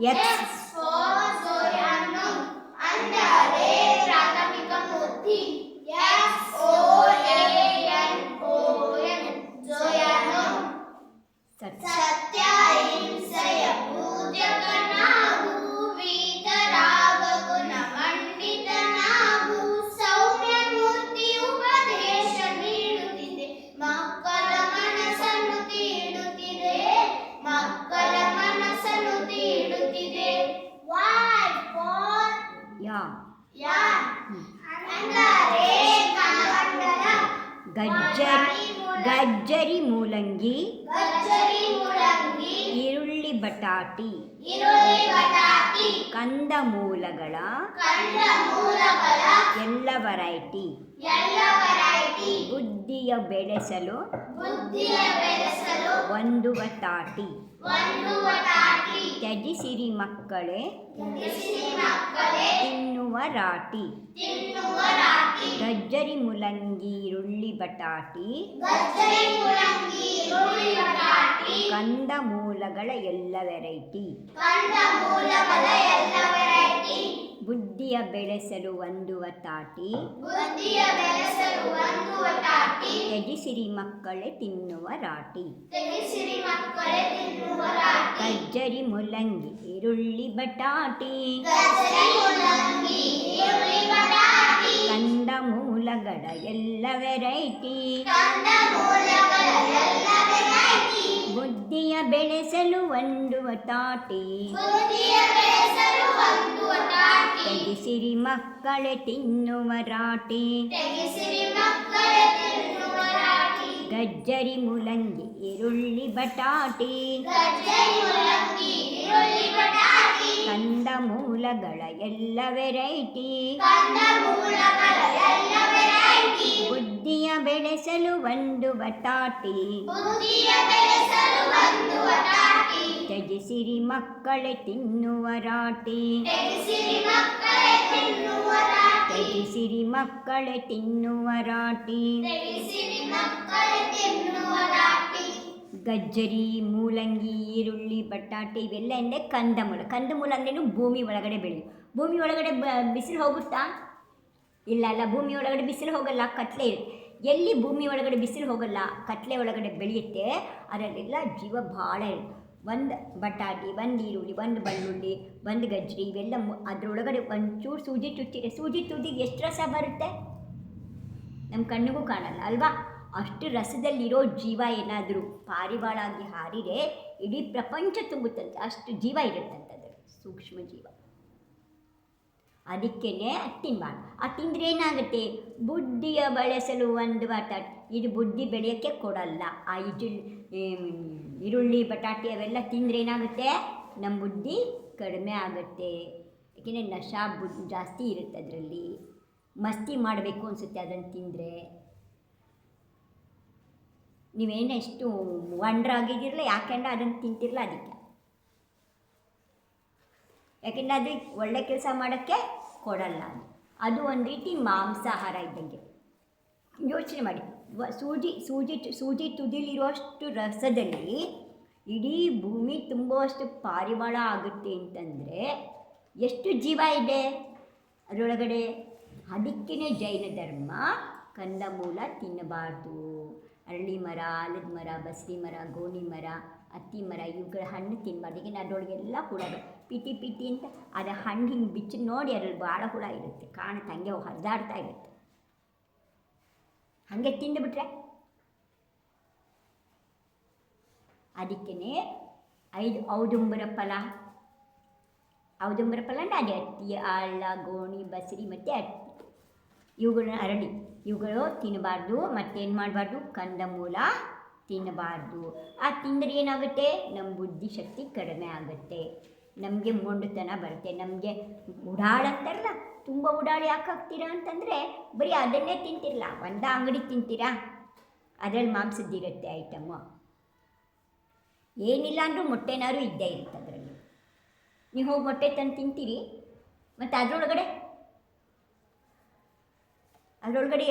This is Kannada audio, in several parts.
ಎಕ್ಸ್ ಸೋಯಾನಂ ಅಂದರೆ ಪ್ರಾಥಮಿಕ ಮುದ್ದಿ. SOANON ಸೋಯಾನಂ. ಸತ್ಯ ಅಹಿಂಸೆಯ ಪೂಜಕನಾಗು, ವೀತರಾಗ ಗುಣ ಮಂಡಿತನಾಗು, ಸೌಮ್ಯ ಮೂರ್ತಿ ಉಪದೇಶ ನೀಡುತ್ತಿದೆ, ಮಕ್ಕಳ ಮನಸ್ಸನ್ನು ತೀಡುತ್ತಿದೆ, ಮಕ್ಕಳ ಮನಸ್ಸನ್ನು ತೀಡುತ್ತಿದೆ. Why? For ಯಾ ಅಂದರೆ ಕಮಂಡಲ. ಗಜ್ಜರಿ ಮೂಲಂಗಿ, ಗಜ್ಜರಿ ಮುಳಂಗಿ, ಈರುಳ್ಳಿ ಬಟಾಟಿ, ಈರುಳ್ಳಿ ಬಟಾಟಿ, ಕಂದಮೂಲಗಳ ಕಂದಮೂಲಗಳ ಎಲ್ಲ ವೆರೈಟಿ, ಎಲ್ಲ ವೆರೈಟಿ, ಬುದ್ಧಿಯ ಬೆಳೆಸಲು ಬುದ್ಧಿಯ ಬೆಳೆಸಲು ಒಂದು ವಟಾಟಿ, ಒಂದು ವಟಾಟಿ, ತ್ಯಜಿಸಿರಿ ಮಕ್ಕಳೇ ತ್ಯಜಿಸಿರಿ ಮಕ್ಕಳೇ ತಿನ್ನುವ ರಾಟಿ. ತಿನ್ನುವ ರಾಟಿ. ಗಜ್ಜರಿ ಮುಲಂಗಿ ಈರುಳ್ಳಿ ಬಟಾಟಿ, ಗಜ್ಜರಿ ಮುಳಂಗಿ, ಈರುಳ್ಳಿ ಬಟಾಟಿ, ಕಂದಮೂಲಗಳ ಎಲ್ಲ ವೆರೈಟಿ, ಕಂದಮೂಲಗಳ ಎಲ್ಲ ವೆರೈಟಿ, ಬುದ್ಧಿಯ ಬೆಳೆಸಲು ಒಂದು ವಟಾಟಿ, ಬುದ್ಧಿಯ ಬೆಳೆಸಲು ಒಂದು ವಟಾಟಿ, ತ್ಯಜಿಸಿರಿ ಮಕ್ಕಳೇ ತಿನ್ನುವ ರಾಟಿ. ತ್ಯಜಿಸಿರಿ ಮಕ್ಕಳೇ ತಿನ್ನುವ ರಾಟಿ. ಗಜ್ಜರಿ ಮುಲಂಗಿ ಈರುಳ್ಳಿ ಬಟಾಟಿ, ಗಜ್ಜರಿ ಮುಳಂಗಿ, ಈರುಳ್ಳಿ ಬಟಾಟಿ, ಕಂದಮೂಲಗಳ ಎಲ್ಲ ವೆರೈಟಿ, ಕಂದಮೂಲಗಳ ಎಲ್ಲ ವೆರೈಟಿ, ಬುದ್ಧಿಯ ಬೆಳೆಸಲು ಒಂದು ವಟಾಟಿ, ಬುದ್ಧಿಯ ಬೆಳೆಸಲು ಒಂದು ವಟಾಟಿ, ತ್ಯಜಿಸಿರಿ ಮಕ್ಕಳೇ ತಿನ್ನುವ ರಾಟಿ. ತ್ಯಜಿಸಿರಿ ಮಕ್ಕಳೇ ತಿನ್ನುವ ರಾಟಿ. ಗಜ್ಜರಿ ಮುಲಂಗಿ ಈರುಳ್ಳಿ ಬಟಾಟಿ, ಗಜ್ಜರಿ ಮುಳಂಗಿ, ಈರುಳ್ಳಿ ಬಟಾಟಿ, ಕಂದಮೂಲಗಳ ಎಲ್ಲ ವೆರೈಟಿ, ಕಂದಮೂಲಗಳ ಎಲ್ಲ ವೆರೈಟಿ, ಬುದ್ಧಿಯ ಬೆಳೆಸಲು ಒಂದು ಬಟಾಟಿ, ಬುದ್ಧಿಯ ಬೆಳೆಸಲು ಒಂದು ವಟಾಟಿ, ತ್ಯಜಿಸಿರಿ ಮಕ್ಕಳೇ ತಿನ್ನುವ ರಾಟಿ. ತ್ಯಜಿಸಿರಿ ಮಕ್ಕಳೇ ತಿನ್ನುವ ರಾಟಿ, ತ್ಯಜಿಸಿರಿ ಮಕ್ಕಳೇ ತಿನ್ನುವ ರಾಟಿ. ತ್ಯಜಿಸಿರಿ ಮಕ್ಕಳೇ ತಿನ್ನುವ ರಾಟಿ. ಗಜ್ಜರಿ ಮೂಲಂಗಿ ಈರುಳ್ಳಿ ಬಟಾಟೆ ಇವೆಲ್ಲ ಎಂದರೆ ಕಂದಮೂಲ. ಕಂದಮೂಲ ಅಂದ್ರೇನು ಭೂಮಿ ಒಳಗಡೆ ಬೆಳೆಯು. ಭೂಮಿ ಒಳಗಡೆ ಬಿಸಿಲು ಹೋಗುತ್ತಾ? ಇಲ್ಲ ಅಲ್ಲ, ಭೂಮಿ ಒಳಗಡೆ ಬಿಸಿಲು ಹೋಗಲ್ಲ, ಕತ್ಲೆ ಇರುತ್ತೆ. ಎಲ್ಲಿ ಭೂಮಿ ಒಳಗಡೆ ಬಿಸಿಲು ಹೋಗಲ್ಲ, ಕತ್ಲೆ ಒಳಗಡೆ ಬೆಳೆಯುತ್ತೆ, ಅದರಲ್ಲೆಲ್ಲ ಜೀವ ಭಾಳ ಇರುತ್ತೆ. ಒಂದು ಬಟಾಟಿ, ಒಂದು ಈರುಳ್ಳಿ, ಒಂದು ಬೆಳ್ಳುಳ್ಳಿ, ಒಂದು ಗಜ್ಜರಿ ಇವೆಲ್ಲ ಅದರೊಳಗಡೆ ಒಂಚೂರು ಸೂಜಿ ಚುಚ್ಚಿದೆ. ಸೂಜಿ ತುದಿಗೆ ಎಷ್ಟು ರಸ ಬರುತ್ತೆ ನಮ್ಮ ಕಣ್ಣಿಗೂ ಕಾಣಲ್ಲ ಅಲ್ವಾ? ಅಷ್ಟು ರಸದಲ್ಲಿರೋ ಜೀವ ಏನಾದರೂ ಪಾರಿವಾಳ ಆಗಿ ಹಾರಿದರೆ ಇಡೀ ಪ್ರಪಂಚ ತುಂಬುತ್ತಂತೆ, ಅಷ್ಟು ಜೀವ ಇರುತ್ತಂತೆ ಅದರ ಸೂಕ್ಷ್ಮ ಜೀವ. ಅದಕ್ಕೇ ತಿನ್ನಬಾರ್ದು. ತಿಂದರೆ ಏನಾಗುತ್ತೆ? ಬುದ್ಧಿಯ ಬೆಳೆಸಲು ಒಂದು ಬಟಾಟೆ. ಇದು ಬುದ್ಧಿ ಬೆಳೆಯೋಕ್ಕೆ ಕೊಡಲ್ಲ. ಈರುಳ್ಳಿ ಬಟಾಟೆ ಅವೆಲ್ಲ ತಿಂದರೆ ಏನಾಗುತ್ತೆ? ನಮ್ಮ ಬುದ್ಧಿ ಕಡಿಮೆ ಆಗುತ್ತೆ. ಏಕೆಂದರೆ ನಶಾ ಜಾಸ್ತಿ ಇರುತ್ತೆ ಅದರಲ್ಲಿ. ಮಸ್ತಿ ಮಾಡಬೇಕು ಅನಿಸುತ್ತೆ ಅದನ್ನು ತಿಂದರೆ. ನೀವೇನೆಷ್ಟು ವಂಡ್ರಾಗಿದ್ದಿರಲ್ಲ, ಯಾಕೆಂದ್ರೆ ಅದನ್ನು ತಿಂತಿರಲ್ಲ ಅದಕ್ಕೆ. ಯಾಕೆಂದರೆ ಅದು ಒಳ್ಳೆ ಕೆಲಸ ಮಾಡೋಕ್ಕೆ ಕೊಡಲ್ಲ. ಅದು ಒಂದು ರೀತಿ ಮಾಂಸಾಹಾರ ಇದ್ದಂಗೆ. ಯೋಚನೆ ಮಾಡಿ, ಸೂಜಿ ತುದಿಲಿರುವಷ್ಟು ರಸದಲ್ಲಿ ಇಡೀ ಭೂಮಿ ತುಂಬುವಷ್ಟು ಪಾರಿವಾಳ ಆಗುತ್ತೆ ಅಂತಂದರೆ ಎಷ್ಟು ಜೀವ ಇದೆ ಅದರೊಳಗಡೆ. ಅದಕ್ಕೇ ಜೈನ ಧರ್ಮ ಕಂದಮೂಲ ತಿನ್ನಬಾರ್ದು. ಅರಳಿ ಮರ, ಆಲದ ಮರ, ಬಸರಿ ಮರ, ಗೋಣಿ ಮರ, ಅತ್ತಿ ಮರ ಇವುಗಳ ಹಣ್ಣು ತಿನ್ನಬಾರ್ದು. ಈಗ ಅದರೊಳಗೆಲ್ಲ ಹುಳ ಪಿಟಿ ಅಂತ ಅದು ಹಣ್ಣು ಹಿಂಗೆ ಬಿಚ್ಚಿ ನೋಡಿ ಅದರಲ್ಲಿ ಭಾಳ ಹುಳ ಇರುತ್ತೆ, ಕಾಣುತ್ತೆ, ಹಂಗೆ ಹರಿದಾಡ್ತಾ ಇರುತ್ತೆ. ಹಾಗೆ ತಿಂದುಬಿಟ್ರೆ ಅದಕ್ಕೇ 5 ಔದುಂಬರ ಫಲ. ಔದುಂಬರ ಫಲ ಅಂದರೆ ಅದೇ ಅತ್ತಿ, ಆಳ, ಗೋಣಿ, ಬಸರಿ ಮತ್ತು ಅತ್ತಿ ಇವುಗಳನ್ನ ಅರಳಿ ಇವುಗಳು ತಿನ್ನಬಾರ್ದು. ಮತ್ತೇನು ಮಾಡಬಾರ್ದು? ಕಂದಮೂಲ ತಿನ್ನಬಾರ್ದು. ತಿಂದರೆ ಏನಾಗುತ್ತೆ? ನಮ್ಮ ಬುದ್ಧಿಶಕ್ತಿ ಕಡಿಮೆ ಆಗುತ್ತೆ, ನಮಗೆ ಮೊಂಡುತನ ಬರುತ್ತೆ, ನಮಗೆ ಉಡಾಳಂತಾರಲ್ಲ, ತುಂಬ ಉಡಾಳು ಯಾಕೆ ಆಗ್ತೀರಾ ಅಂತಂದರೆ ಬರೀ ಅದನ್ನೇ ತಿಂತಿರಲ್ಲ. ಒಂದು ಅಂಗಡಿ ತಿಂತೀರಾ, ಅದರಲ್ಲಿ ಮಾಂಸದ್ದಿರುತ್ತೆ ಐಟಮ್ಮು. ಏನಿಲ್ಲ ಅಂದರೂ ಮೊಟ್ಟೆನಾರು ಇದ್ದೇ ಇರುತ್ತೆ ಅದರಲ್ಲಿ. ನೀವು ಹೋಗಿ ಮೊಟ್ಟೆ ತಂದು ತಿಂತೀರಿ, ಮತ್ತು ಅದರೊಳಗಡೆ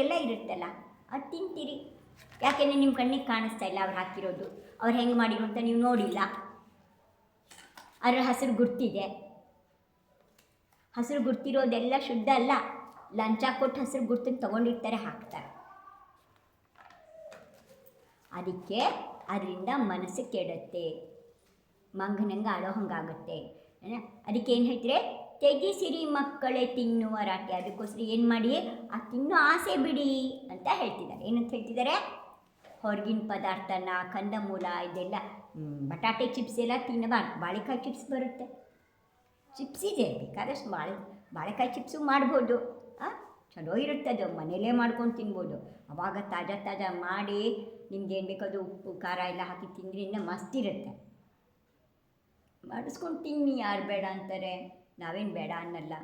ಎಲ್ಲ ಇರುತ್ತಲ್ಲ, ಅದು ತಿಂತೀರಿ. ಯಾಕೆಂದರೆ ನಿಮ್ಮ ಕಣ್ಣಿಗೆ ಕಾಣಿಸ್ತಾ ಇಲ್ಲ ಅವ್ರು ಹಾಕಿರೋದು, ಅವ್ರು ಹೆಂಗೆ ಮಾಡಿರೋ ಅಂತ ನೀವು ನೋಡಿಲ್ಲ. ಅದರ ಹಸಿರು ಗುರ್ತಿದೆ. ಹಸಿರು ಗುರ್ತಿರೋದೆಲ್ಲ ಶುದ್ಧ ಅಲ್ಲ. ಲಂಚ ಕೊಟ್ಟು ಹಸಿರು ಗುರ್ತನ್ನು ತೊಗೊಂಡಿರ್ತಾರೆ, ಹಾಕ್ತಾರೆ. ಅದಕ್ಕೆ ಅದರಿಂದ ಮನಸ್ಸು ಕೆಡುತ್ತೆ, ಮಂಗನಂಗೆ ಆಡೋ ಹಂಗಾಗುತ್ತೆ. ಅದಕ್ಕೆ ಏನು ಹೇಳ್ತೀರಿ, ತೆಗಿಸಿರಿ ಮಕ್ಕಳೇ ತಿನ್ನುವ ರಾಟಿ. ಅದಕ್ಕೋಸ್ಕರ ಏನು ಮಾಡಿ, ಆ ತಿನ್ನೋ ಆಸೆ ಬಿಡಿ ಅಂತ ಹೇಳ್ತಿದ್ದಾರೆ. ಏನಂತ ಹೇಳ್ತಿದ್ದಾರೆ, ಹೊರಗಿನ ಪದಾರ್ಥನ, ಕಂದಮೂಲ ಇದೆಲ್ಲ, ಬಟಾಟೆ ಚಿಪ್ಸ್ ಎಲ್ಲ ತಿನ್ನಬಾರ್ದು. ಬಾಳೆಕಾಯಿ ಚಿಪ್ಸ್ ಬರುತ್ತೆ, ಚಿಪ್ಸ್ ಇದೆ, ಬೇಕಾದಷ್ಟು ಬಾಳೆಕಾಯಿ ಚಿಪ್ಸು ಮಾಡ್ಬೋದು. ಚಲೋ ಇರುತ್ತದು, ಮನೇಲೇ ಮಾಡ್ಕೊಂಡು ತಿನ್ಬೋದು. ಆವಾಗ ತಾಜಾ ಮಾಡಿ ನಿಮ್ಗೆ ಏನು ಬೇಕದು ಉಪ್ಪು ಖಾರ ಎಲ್ಲ ಹಾಕಿ ತಿಂದ್ರಿಂದ ಮಸ್ತ್ ಇರುತ್ತೆ. ಮಾಡಿಸ್ಕೊಂಡು ತಿನ್ನಿ, ಯಾರು ಬೇಡ ಅಂತಾರೆ, ನಾವೇನು ಬೇಡ ಅನ್ನಲ್ಲ,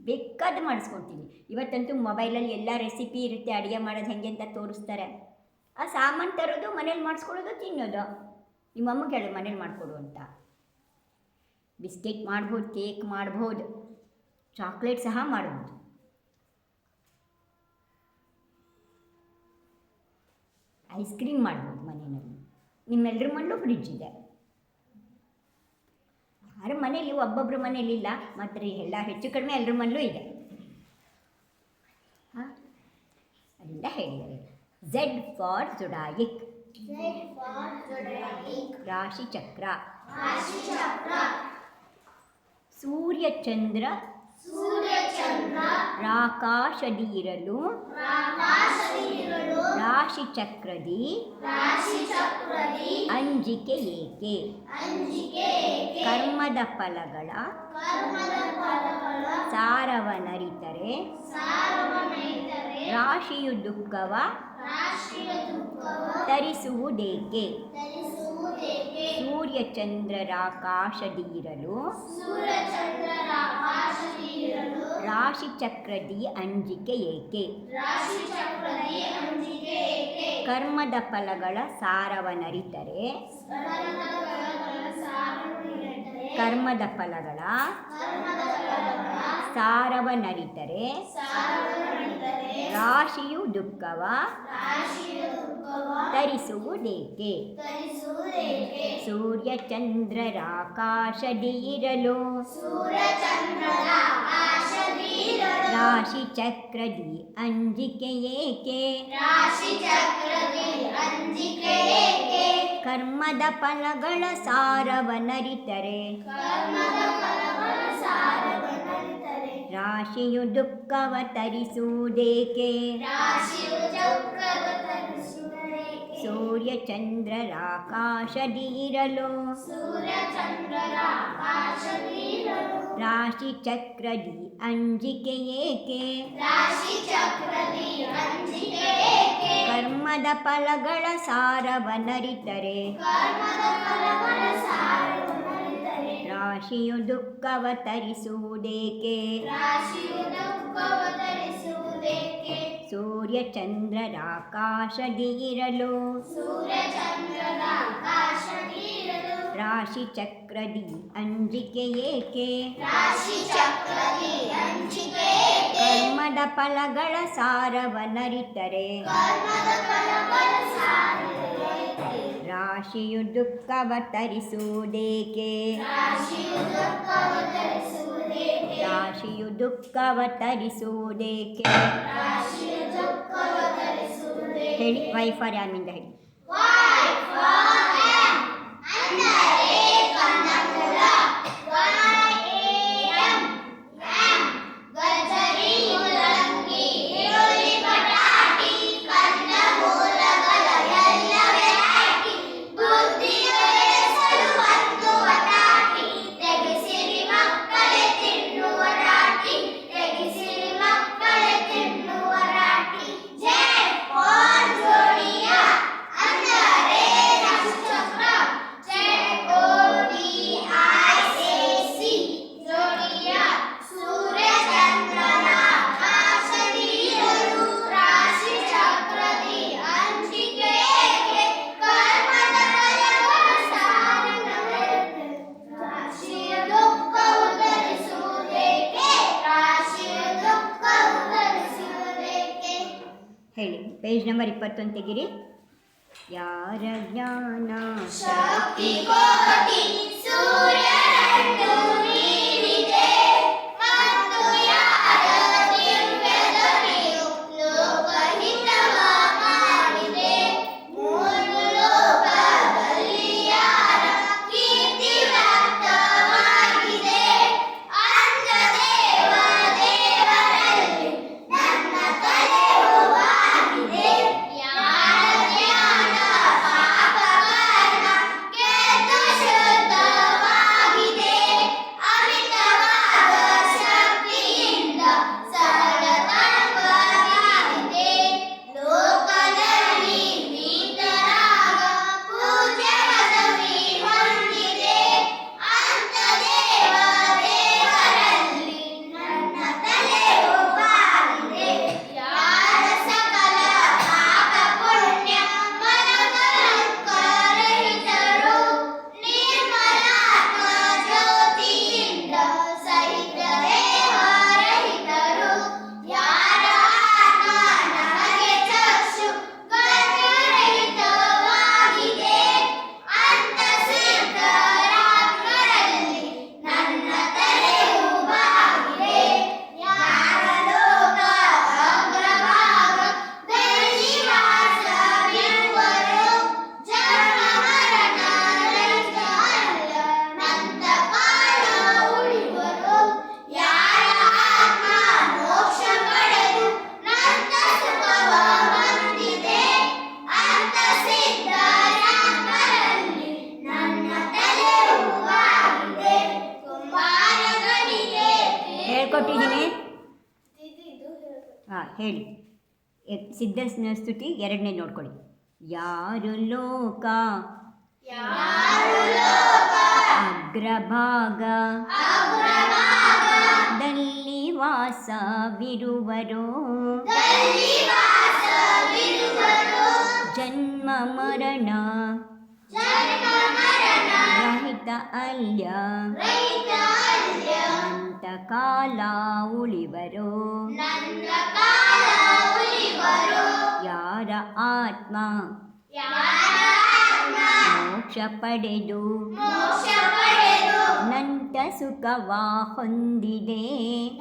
ಬೇಕಾದ ಮಾಡಿಸ್ಕೊಳ್ತೀನಿ. ಇವತ್ತಂತೂ ಮೊಬೈಲಲ್ಲಿ ಎಲ್ಲ ರೆಸಿಪಿ ಇರುತ್ತೆ, ಅಡುಗೆ ಮಾಡೋದು ಹೇಗೆ ಅಂತ ತೋರಿಸ್ತಾರೆ. ಆ ಸಾಮಾನು ತರೋದು, ಮನೇಲಿ ಮಾಡಿಸ್ಕೊಳ್ಳೋದು, ತಿನ್ನೋದು. ನಿಮ್ಮಮ್ಮ ಕೇಳಿ ಮನೇಲಿ ಮಾಡಿಕೊಡು ಅಂತ. ಬಿಸ್ಕೆಟ್ ಮಾಡ್ಬೋದು, ಕೇಕ್ ಮಾಡ್ಬೋದು, ಚಾಕ್ಲೇಟ್ ಸಹ ಮಾಡ್ಬೋದು. ಐಸ್ ಕ್ರೀಮ್ ಮಾಡ್ಬೋದು ಮನೆಯಲ್ಲಿ. ನಿಮ್ಮೆಲ್ಲರ ಮನೇಲೂ ಫ್ರಿಡ್ಜ್ ಇದೆ. ಯಾರ ಮನೇಲಿ, ಒಬ್ಬೊಬ್ಬರ ಮನೇಲಿಲ್ಲ, ಮಾತ್ರ ಎಲ್ಲ ಹೆಚ್ಚು ಕಡಿಮೆ ಎಲ್ಲರ ಮನೇಲೂ ಇದೆ. ಅದರಿಂದ ಹೇಳಿದ್ದಾರೆ. Z for ಜುಡಾಯಿಕ್, ರಾಶಿಚಕ್ರ. ಸೂರ್ಯಚಂದ್ರ ರಾಕಾಶದಿರಲು ರಾಶಿಚಕ್ರದಿ ಅಂಜಿಕೆ ಏಕೆ. ಕರ್ಮದ ಫಲಗಳ ಸಾರವನರಿತರೆ ರಾಶಿಯು ದುಃಖವ ತರಿಸುವುದೇಕೆ. ಸೂರ್ಯಚಂದ್ರರಾಕಾಶದಿರಲು ರಾಶಿಚಕ್ರದಿ ಅಂಜಿಕೆ ಏಕೆ. ಕರ್ಮದ ಫಲಗಳ ಸಾರವನರಿತರೆ ಕರ್ಮದ ಫಲಗಳ ಸಾರವನರಿತರೆ ರಾಶಿಯು ದುಃಖವ ತರಿಸುವುದೇಕೆ. ಸೂರ್ಯಚಂದ್ರರಾಕಾಶದಿರಲು ರಾಶಿಚಕ್ರದಿ ಅಂಜಿಕೆ ಏಕೆ. ಕರ್ಮದ ಫಲಗಳ ಸಾರವನರಿತರೆ ರಾಶಿಯು ದುಃಖವ ತರಿಸುವುದೇಕೆ. ಸೂರ್ಯಚಂದ್ರರಾಕಾಶದಿರಲು ರಾಶಿಚಕ್ರದಿ ಅಂಜಿಕೆ ಏಕೆ. ಕರ್ಮದ ಫಲಗಳ ಸಾರವನರಿತರೆ ರಾಶಿಯು ದುಃಖವ ತರಿಸುವುದೇಕೆ. ಸೂರ್ಯಚಂದ್ರರಾಕಾಶದಿರಲು ರಾಶಿಚಕ್ರದಿ ಅಂಜಿಕೆ ಏಕೆ. ಕರ್ಮದ ಫಲಗಳ ಸಾರವನರಿತರೆ ರಾಶಿಯು ದುಃಖವ ತರಿಸುವುದೇಕೆ. ರಾಶಿಯು ದುಃಖವ ತರಿಸುವುದೇಕೆ. ಹೇಳಿ, ವೈ ಫಾರ್ ಯಾಮಿಂದ ಹೇಳಿ. ಹೇಳಿ, ಪೇಜ್ ನಂಬರ್ 21 ತೆಗಿರಿ. ಯಾರ ಜ್ಞಾನ ಶಕ್ತಿ ಕೋಟಿ ಸೂರ್ಯನನ್ನು ಮೀರಿದೆ ಮತ್ತು ಯಾರ ದಿವ್ಯದೊರೆಯು ಲೋಕಹಿತವ ಮಾಡಿದೆ ಮೂರು ಲೋಕದಲ್ಲಿ ಯಾರ ಕೀರ್ತಿ ವ್ಯಕ್ತವಾಗಿದೆ ಅಂಥ ದೇವರಲ್ಲಿ ನನ್ನ ತಲೆಯವಾಗಿದೆ ಯಾರ ಜ್ಞಾನ ಪಾಪ ಕರ್ಮ ಗೆದ್ದು ಶುದ್ಧವಾಗಿದೆ ಅಮಿತವಾದ ಶಕ್ತಿಯಿಂದ ಸರಳತನವಾಗಿದೆ ಲೋಕದಲ್ಲಿ ವೀತರಾಗ ಪೂಜ್ಯ ಪದವಿ ಹೊಂದಿದೆ ಅಂಥ ದೇವರಲ್ಲಿ ನನ್ನ ತಲೆಯವಾಗಿದೆ ಯಾರ ಸಕಲ ಪಾಪ ಪುಣ್ಯ ಮನಕರಹಿತರು ನಿರ್ಮಲಾತ್ಮ ಜ್ಯೋತಿಯಿಂದ ಸಹಿತ ದೇವರಹಿತರು ಯಾರ ಆತ್ಮ ನನಗೆ ಚಕ್ಷು ಕರ್ಮರಹಿತವಾಗಿದೆ ಅಂಥ ಸಿದ್ಧರಾತ್ಮರಲ್ಲಿ ನನ್ನ ತಲೆಯು ಬಾಗಿದೆ ಯಾರ ಲೋಕ ಅಗ್ರಭಾಗ ದೈವಾಸವಿರುವರು ಜನ್ಮ ಮರಣ ರಹಿತ ಅಲ್ಲ ನಂತ ಕಾಲ ಉಳಿವರು ಯಾರ ಆತ್ಮ ಮೋಕ್ಷ ಪಡೆದು ನಂತ ಸುಖವ ಹೊಂದಿದೆ ಅಂಥ ಸಿದ್ಧರಾತ್ಮರಲ್ಲಿ ನನ್ನ ತಲೆಯು ಬಾಗಿದೆ ಕುಮಾರಗನಿಗೆ ಹೇಳ್ಕೊಟ್ಟಿದ್ದೀನಿ. ಹಾಂ ಹೇಳಿ. ಸಿದ್ಧ ಸ್ತುತಿ ಎರಡನೇ ನೋಡ್ಕೊಳ್ಳಿ. ಯಾರು ಲೋಕ ಯಾರು ಲೋಕ ಅಗ್ರಭಾಗ ದಲ್ಲಿ ವಾಸವಿರುವರೋ ದಲ್ಲಿ ವಾಸವಿರುವರು ಜನ್ಮ ಮರಣ ಜನ್ಮ ಮರಣ ರಹಿತ ಅಲ್ಯ ರಹಿತ ಅಲ್ಯ ಅಂತ ಕಾಲ ಉಳಿವರೋ ನನ್ನ ಕಾಲ ಉಳಿವರು ಯಾರ ಆತ್ಮ ಯಾರ ಆತ್ಮ ಮೋಕ್ಷ ಪಡೆದು ಮೋಕ್ಷ ಪಡೆದು ನಂತ ಸುಖವ ಹೊಂದಿದೆ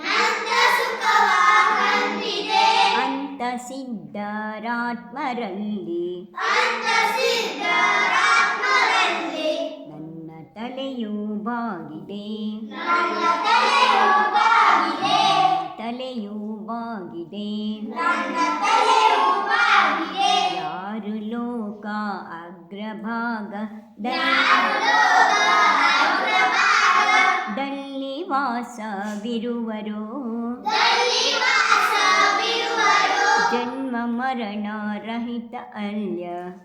ನಂತ ಸುಖವ ಹೊಂದಿದೆ ಅಂತ ಸಿದ್ಧರಾತ್ಮರಲ್ಲಿ ಅಂಥ ಸಿದ್ಧರಾತ್ಮರಲ್ಲಿ ನನ್ನ ತಲೆಯು ಬಾಗಿದೆ ನನ್ನ ತಲೆಯು ಬಾಗಿದೆ ತಲೆಯು ಬಾಗಿದೆ ನನ್ನ ತಲೆಯು ಬಾಗಿದೆ ಯಾರು ಲೋಕ ಅಗ್ರಭಾಗ ಯಾರು ಲೋಕ ದಲ್ಲಿ ವಾಸವಿರುವರೋ ದಲ್ಲಿ ವಾಸವಿರುವರು ಜನ್ಮ ಮರಣ ರಹಿತ ಅಲ್ಯ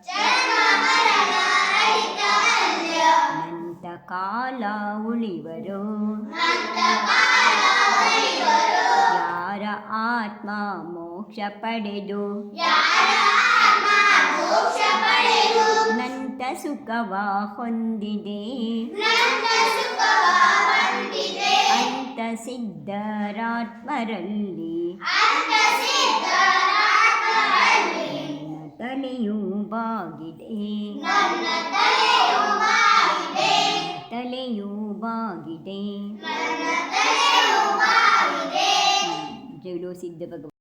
ಜನ್ಮ ಮರಣ ರಹಿತ ಅಲ್ಯ ನಂತ ಕಾಲ ಉಳಿವರೋ ನಂತ ಕಾಲ ಉಳಿವರು ಯಾರ ಆತ್ಮ ಮೋಕ್ಷ ಪಡೆದು ಯಾರ ಆತ್ಮ ಮೋಕ್ಷ ಪಡೆದು ನಂತ ಸುಖವ ಹೊಂದಿದೆ ನಂತ ಸುಖವ ಹೊಂದಿದೆ ಅಂತ ಸಿದ್ಧರಾತ್ಮರಲ್ಲಿ ಅಂಥ ಸಿದ್ಧರಾತ್ಮರಲ್ಲಿ ನನ್ನ ತಲೆಯು ಬಾಗಿದೆ ನನ್ನ ತಲೆಯು ಬಾಗಿದೆ ತಲೆಯು ಬಾಗಿದೆ ನನ್ನ ತಲೆಯು ಬಾಗಿದೆ ಜೈಲು ಸಿದ್ಧ ಭಗವಂತ.